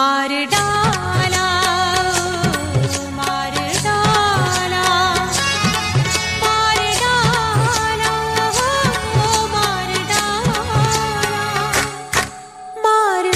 मार डाला, मार डाला, मार डाला, मार डाला, मार डाला, मार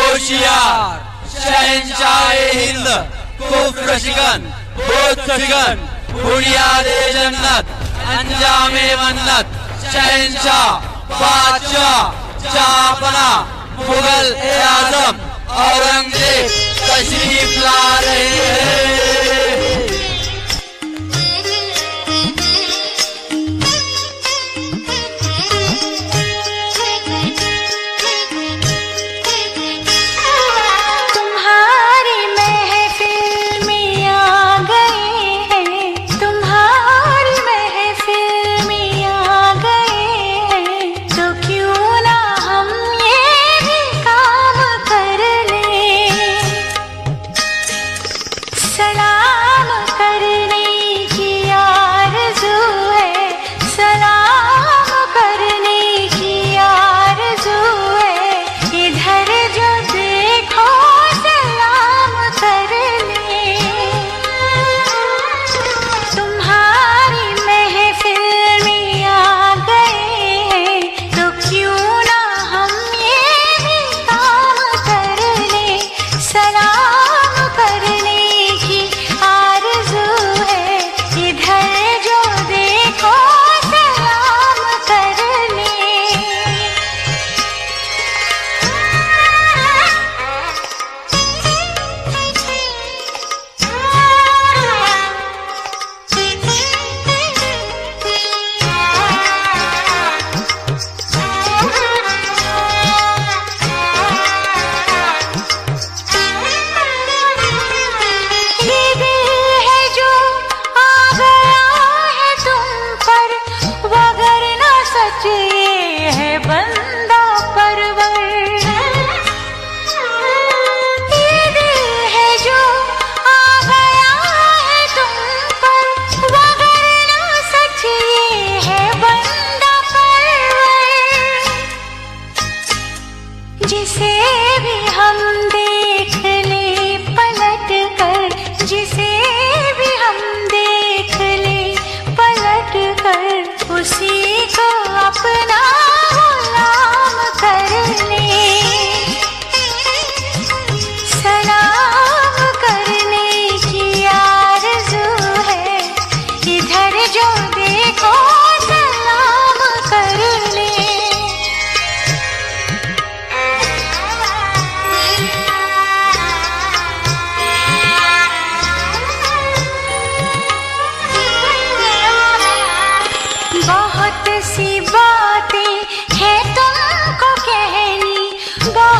होशियार शहंशाह हिंद कुफ्र शिकन खुद शिकन बुनियादे जन्नत अंजामे मन्नत शहंशाह बादशाह जापना मुगल आजम औरंगजेब तशरीफ ला रहे हैं।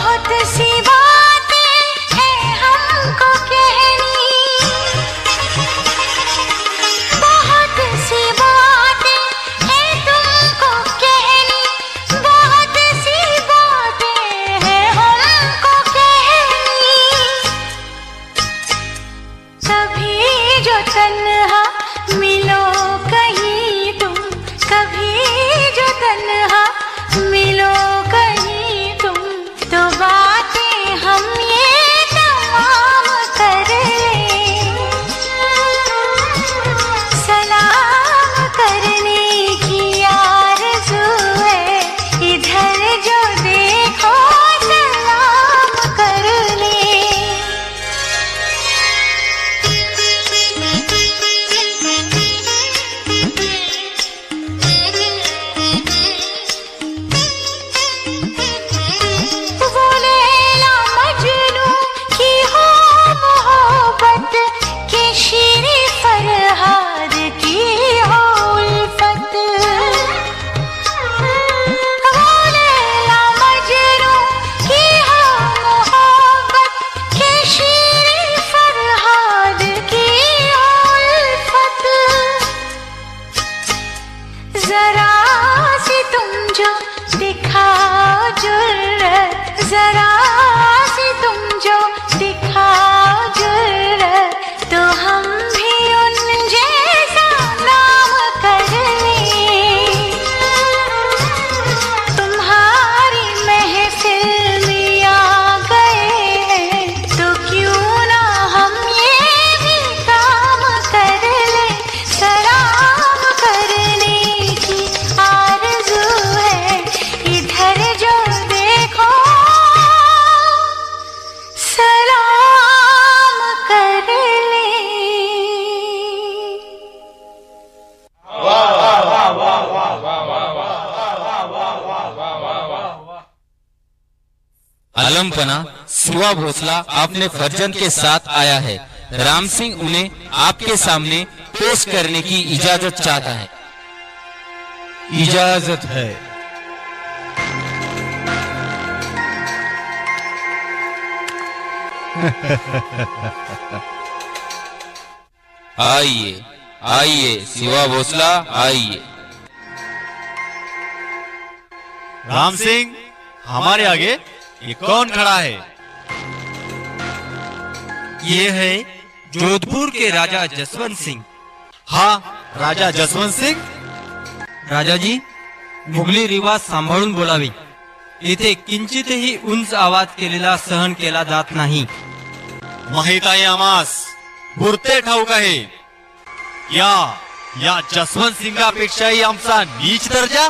बहुत सी बातें हैं हमको कहनी, बहुत सी बातें हैं तुमको कहनी, बहुत सी बातें हैं हमको कहनी। कभी जो तन्हा मिलो कहीं तुम, कभी जो तन्हा मिलो कहीं तुम, तो बातें हम ये तमाम कर लें। सलाम करने की आरज़ू है, इधर जो देखो सलाम कर लें। वो लैला मजनू की हो मोहब्बत, के शीरे फरहाद की हो उल्फत। वो लैला मजनू की हो मोहब्बत, के शीरे फरहाद की हो उल्फत। जरा सी तुम जो दिखाओ जुर्रत, जरा सी तुम जो दिखाओ जुर्रत, तो हम भी उन जैसा नाम कर लें। तुम्हारी महफिल में आ गए हैं, तो क्यों ना हम ये भी काम कर लें। सलाम करने की आरज़ू है, इधर जो देखो सलाम कर लें। अलमपना शिवा भोसला अपने फर्जंद के साथ आया है। राम सिंह उन्हें आपके सामने पेश करने की इजाजत चाहता है। इजाजत है। आइए आइए शिवा भोसला आइए। राम सिंह, हमारे आगे ये कौन खड़ा है? ये है जोधपुर के राजा जसवंत सिंह। हाँ, राजा जसवंत सिंह। राजाजी, मुघली रिवाज सांभाळून बोलावे, इथे किंचितही उंच आवाज केलेला सहन केला जात नाही। माहित आहे आम्हास, पुरते ठाऊक आहे। या जसवंत सिंगापेक्षाही आमचा नीच दर्जा,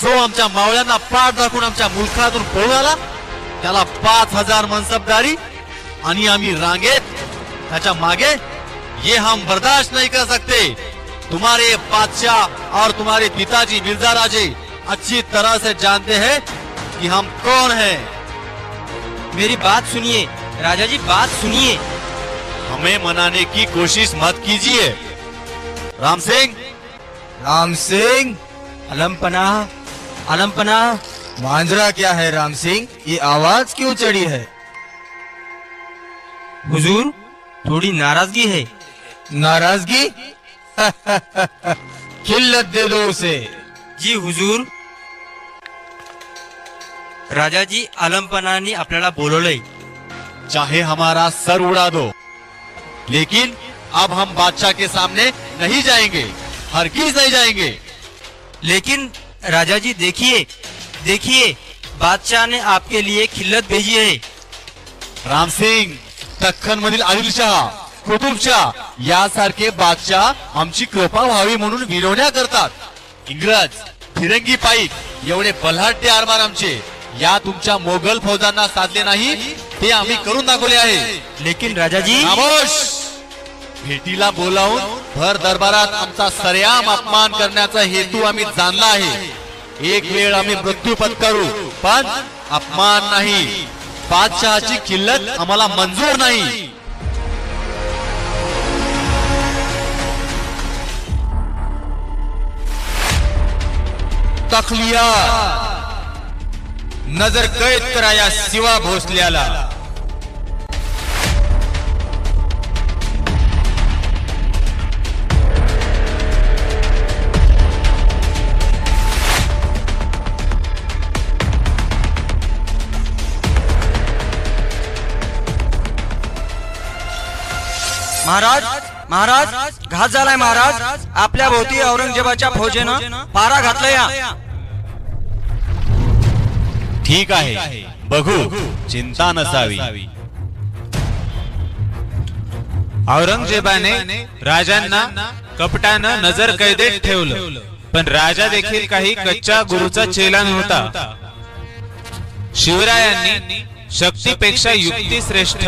जो आमच्या मावळ्यांना पाठ दाखवून आमच्या मुलखातून पळून आला, त्याला 5000 मनसबदारी आणि आम्ही रांगेत त्याच्या मागे, ये हम बर्दाश्त नहीं कर सकते। तुम्हारे बादशाह और तुम्हारे पिताजी मिर्जा राजे अच्छी तरह से जानते हैं कि हम कौन हैं। मेरी बात सुनिए राजाजी, बात सुनिए। हमें मनाने की कोशिश मत कीजिए। राम सिंह। राम सिंह, अलमपना, अलमपना। मांजरा क्या है राम सिंह? ये आवाज क्यों चढ़ी है? हुजूर, थोड़ी नाराजगी है। नाराजगी? खिल्लत दे दो उसे। जी हुजूर। राजाजी, अलमपनानी आपल्याला बोलवलंय। चाहे हमारा सर उड़ा दो, लेकिन अब हम बादशाह के सामने नहीं जाएंगे, हरगिज नहीं जाएंगे। लेकिन राजाजी देखिए, देखिए, बादशाह ने आपके लिए खिल्लत भेजी है। राम सिंह, दख्खन मधील आदिलशाह, कुतुबशाह यासारखे बादशाह आमची कृपा व्हावी म्हणून विनवण्या करतात। इंग्रज, फिरंगी पाईक एवढे बलाढ्य आरमार आमचे या तुमच्या मोगल फौजांना साधले नाही, ते आम्ही करून दाखवले आहे। लेकिन राजाजी, खामोश। भेटीला बोलावून भर दरबारात आमचा सरेआम अपमान करण्याचा हेतू आम्ही जाणला आहे। एक वेळ आम्ही मृत्यू पत्करू, पण अपमान नाही। बादशहाची किल्लत आम्हाला मंजूर नाही। तखलिया, नजर कैद करा या शिवा भोसल्याला. महाराज महाराज घात झालाय महाराज. आपल्या भोवती औरंगजेबाच्या फौजेनं पारा घातला या. ठीक आहे, बघू, चिंता नसावी. औरंगजेबाने राजांना कपटानं नजर कैदेत ठेवलं, पण राजा देखील काही कच्च्या गुरुचा चेला नव्हता. शिवरायांनी शक्तीपेक्षा युक्ती श्रेष्ठ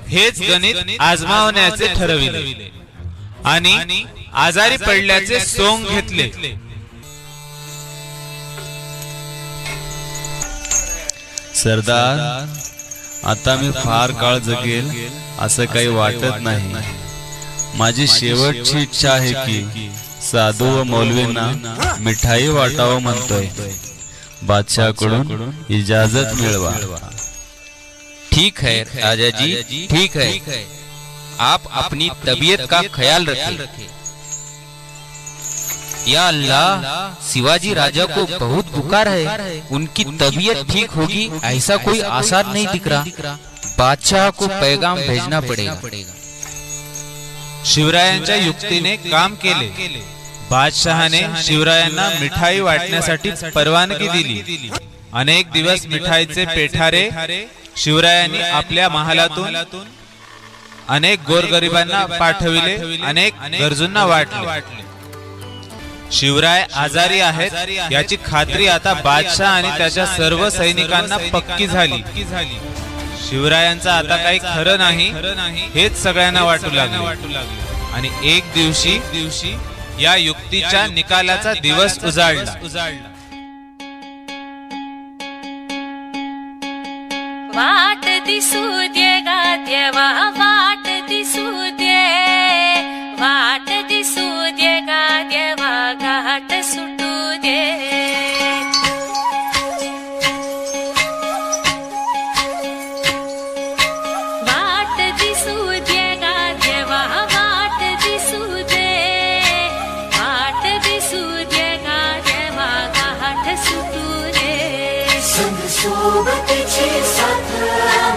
हेच गणित आजमावण्याचे ठरविले आणि आजारी पडल्याचे सोंग घेतले. सरदार, आता मी फार काळ जगेल असं काही वाटत नाही. माझी शेवटची इच्छा आहे की साधू व मौलवींना मिठाई वाटावं म्हणतोय. बादशाहकडून इजाजत मिळवा. ठीक है राजा जी, ठीक है. आप अपनी तबीयत का ख्याल रखें. या अल्लाह, शिवाजी राजा को बहुत बुखार है. उनकी तबीयत ठीक होगी ऐसा कोई आसार नहीं दिख रहा. बादशाह को पैगाम भेजना पड़ेगा. शिवरायांच्या युक्तीने काम केले. बादशहाने शिवरायांना मिठाई वाटण्यासाठी परवानगी दिली. अनेक दिवस मिठाईचे पेठारे शिवरायांनी आपल्या महालातून अनेक गोरगरिबांना पाठविले, अनेक गरजूंना वाटले. शिवराय आजारी आहेत याची खात्री आता बादशाह आणि त्याच्या सर्व सैनिकांना पक्की झाली. शिवरायांचं आता काही खरं नाही हेच सगळ्यांना वाटू लागले. आणि एक दिवशी या युक्तीच्या निकालाचा दिवस उजाडला. वाट दिसू दे गा देवा, वाट दिसू दे, वाट दिसू दे गा देवा, घाट सुटू दे. वाट दिसू दे गा देवा, वाट दिसू दे, वाट दिसू दे गा देवा, घाट सुटू दे. संग सोबतीची साथ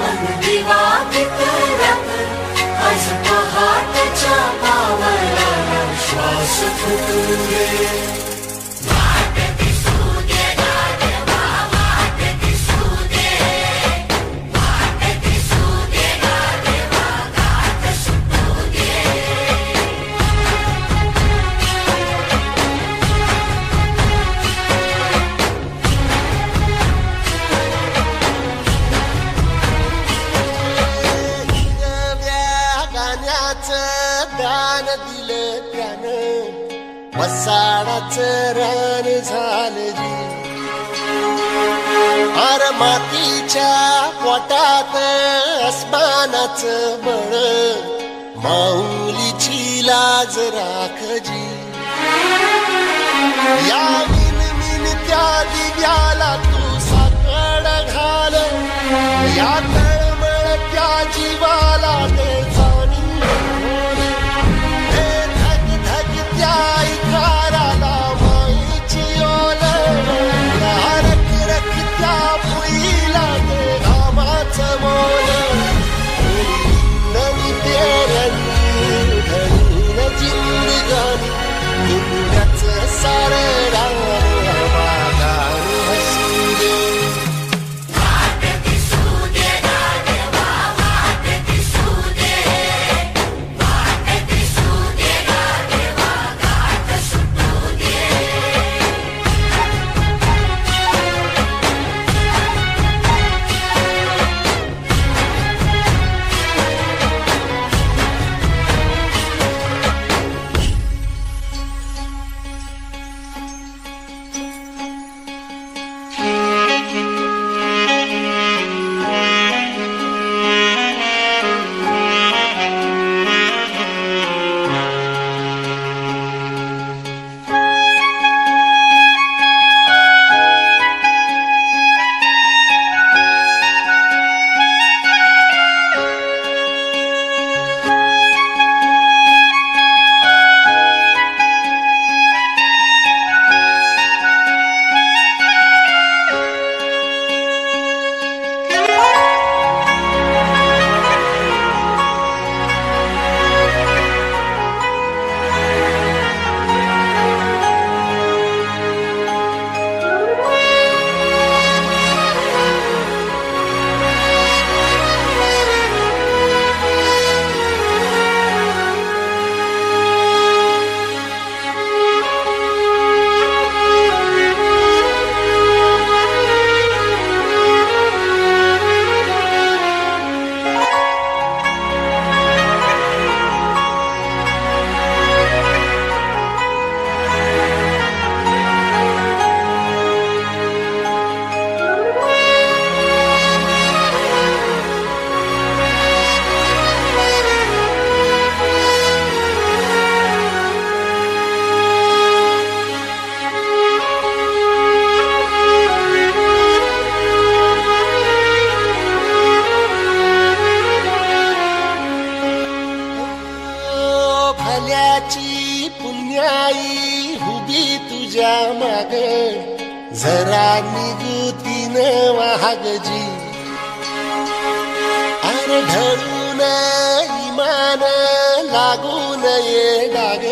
मन दिवा विकरात, आज पहाटच्या पावला श्वास फुटू दे. वाट दिसू दे गा देवा, वाट दिसू दे, वाट दिसू दे गा देवा, घाट सुटू दे. दान दिलं त्यानं, वसाडाचं रान झालं जी. आर मातीच्या पोटात अस्मानाचं बळ, माऊलीची लाज राखजी. या मिनमिनत्या दिव्याला तू साकड घाल, या तळमळत्या जीवाला ते वाट दिसू दे गा देवा, वाट दिसू दे, डाग जरा निगुतीन वाहगजी अरे ढळून इमान लागून ये डाग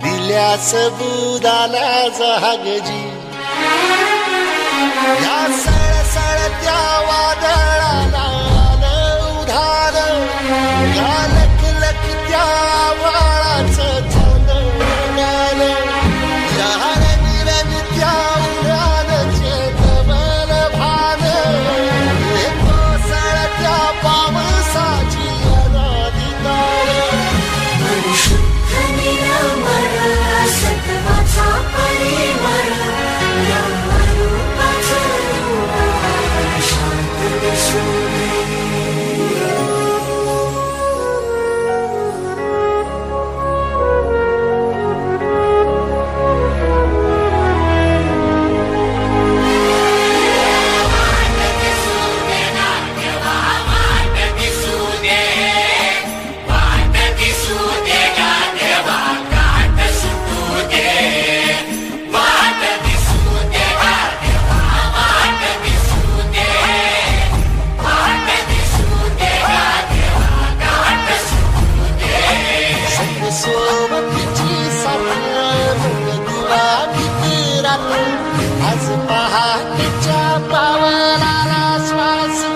दिल्या सबुदाला जहागजी या सळसळत्या वादळाला उधार या लखलखत्या वाळाचं चांदण्यान या रंगरंगत्या उन्हाळ्याचे कमल भान कोसळत्या पावसाची अनादिकाळ परिशुद्ध निरामळ सत्वाचा परिमळ या रूपाचं रूप शांत दिसू दे. सोबतीची साथ दिवा भितरात आज पहाटेच्या पावलाला श्वास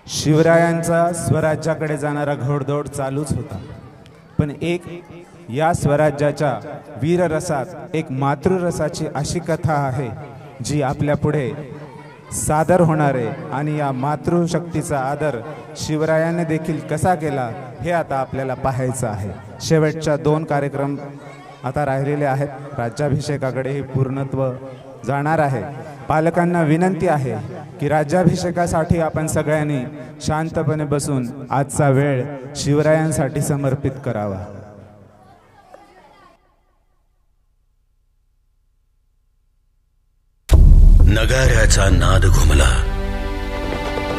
शिवरायांचा स्वराज्याकडे जाणारा घोडदौड चालूच होता. पण एक या स्वराज्याच्या वीररसात एक मातृरसाची अशी कथा आहे जी आपल्या पुढे सादर होणार आहे आणि या मातृशक्तीचा आदर शिवरायाने देखील कसा केला हे आता आपल्याला पाहायचं आहे. शेवटच्या 2 कार्यक्रम आता राहिलेले आहेत. राज्याभिषेकाकडेही पूर्णत्व जाणार आहे. पालकांना विनंती आहे की राज्याभिषेकासाठी आपण सगळ्यांनी शांतपणे बसून आजचा वेळ शिवरायांसाठी समर्पित करावा. नगाऱ्याचा नाद घुमला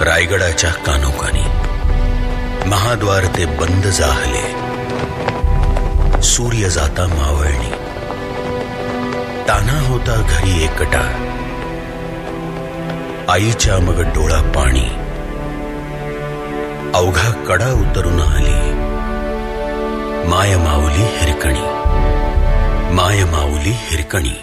रायगडाच्या कानोकानी. महाद्वार ते बंद जाहले. सूर्य जाता मावळणी. ताना होता घरी एकटा. आईच्या मग डोळा पाणी. अवघा कडा उतरून आली. माय माऊली हिरकणी. माय माऊली हिरकणी.